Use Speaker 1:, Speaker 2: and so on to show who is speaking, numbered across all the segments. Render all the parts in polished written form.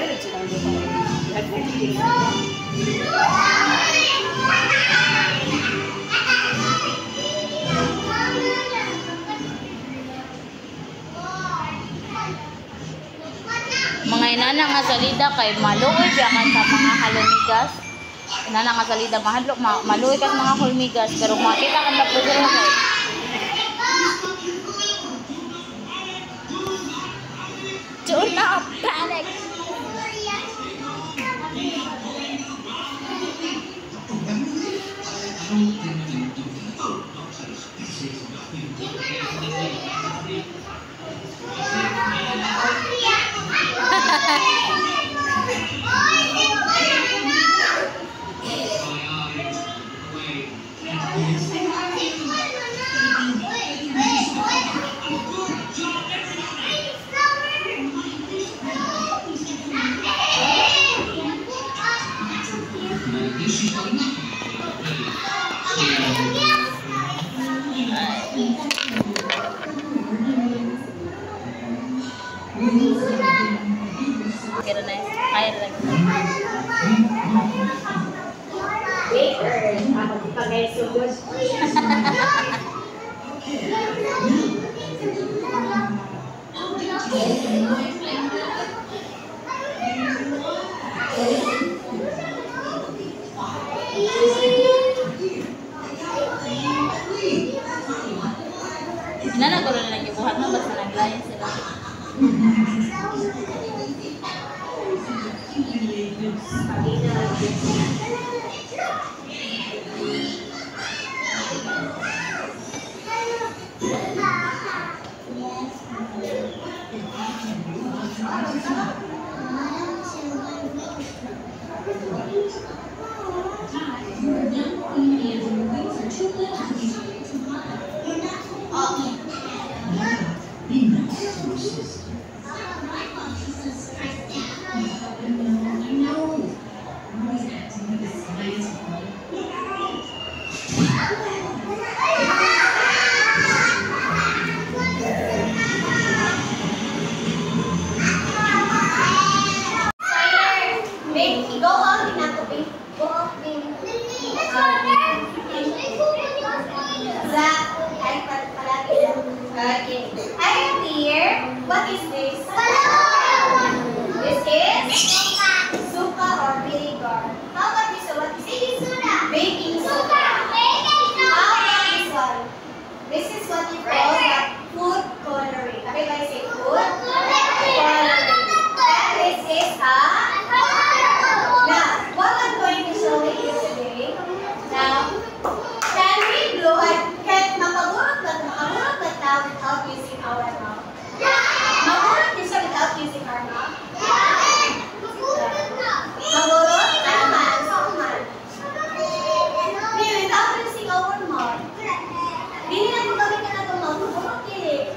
Speaker 1: Mga inana nga salida kay maluoy biyakan sa mga halamigas. Inana nga salida maluoy ka sa mga hulmigas pero makita ka na pwede rin kay. Do not panic. Kaya na kaya na
Speaker 2: later ako pagay sugod.
Speaker 1: Inanaguro na lang yung buhat mo basta naglayan sila.
Speaker 2: Okay. Are you clear? What is this? This is suka or vinegar. How about this one? What is it? Baking soda. How about this one? This is what you call the food coloring. Everybody say food coloring. And this is now, what I'm going to show you today. Now, can we blow? Can makagurot ba without using our mouth? Magurot din siya without using our mouth? Magurot? Ano man? Saan man? Without using our mouth. Hindi na kung gawin ka na itong mouth. Magurot yun eh.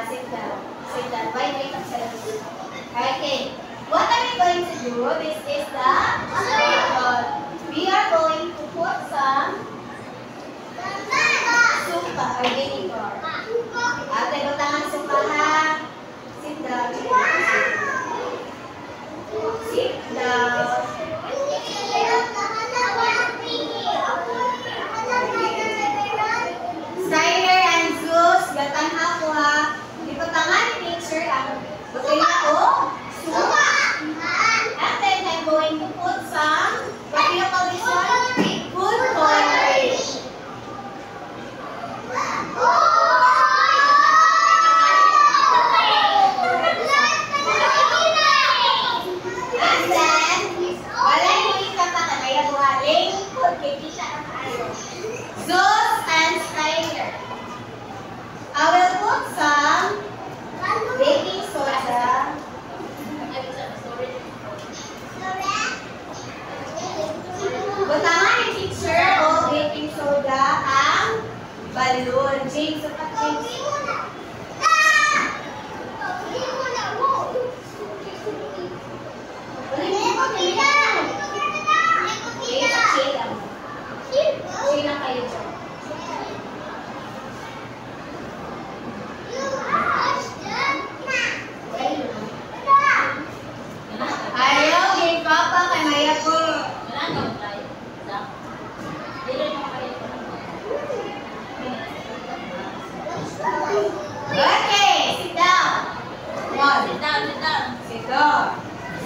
Speaker 2: Sit down. Sit down. Wait up sa lahat. Okay. What are we going to do? This is the we are going to put some suka or vinegar. Ate, lutangan suka ha. Sit down. Sit down. Strider and Zeus, gatan ako ha. Di pa tangan ni picture ang bukay ako. Suka. And then I'm going to put some, what do you call this one? Food coloring.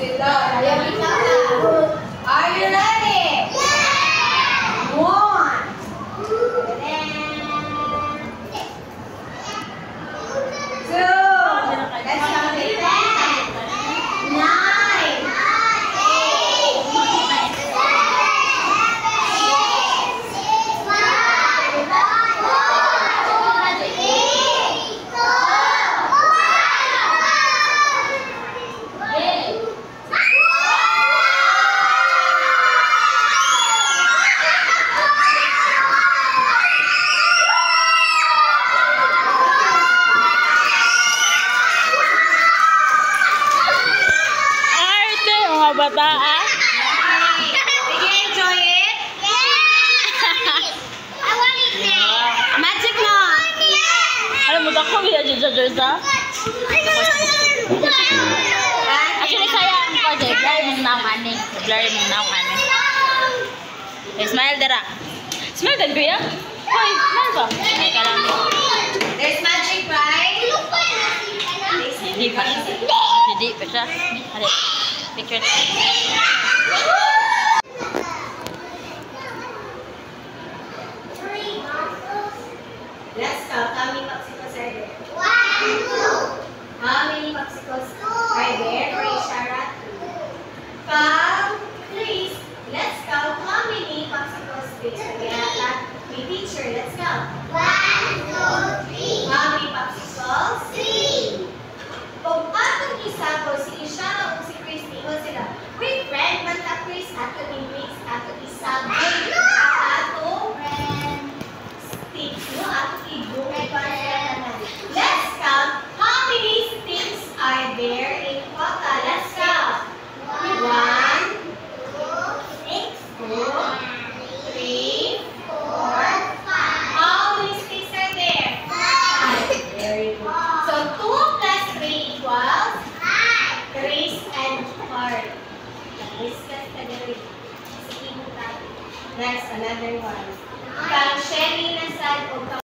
Speaker 2: Sila. Ayaw kita na. Are you ready? One. Two. Let's count it. 10. 9.
Speaker 1: Arte, mga bata ah.
Speaker 2: Did you enjoy it? I want it now. Magic na.
Speaker 1: Alam mo, dako biya dyan sa Jersa? Actually, sayang ko dyan. Blur mong naong ani. Blur mong naong ani. Okay, smile dara. Smile din, kuya? Hoy, smile ba? Ay, ka lang.
Speaker 2: There's magic, right?
Speaker 1: Hindi pa. Hindi pa siya. Hali. Picture.
Speaker 2: Let's count. How many popsicles are there? 1, 2. How many popsicles are there for Ishara? Count, please. Let's count how many popsicles there. Kaya may teacher. Let's count. 1, 2, 3. How many popsicles? 3. Kung atong isa ko si Ishara o si Christy, o sila, wait, friend, banta Chris, ato ni Mix, ato isa, ato sticks, no? Ato igo, let's count how many sticks are there in Kota. Let's count. 1, 2, 3, 4, 5. How many sticks are there? 5. Very good. So 2 plus 3 equals 3 and 4. Discuss ka diri. Sige mo tayo. Next, another one. Kang Shelly na sad o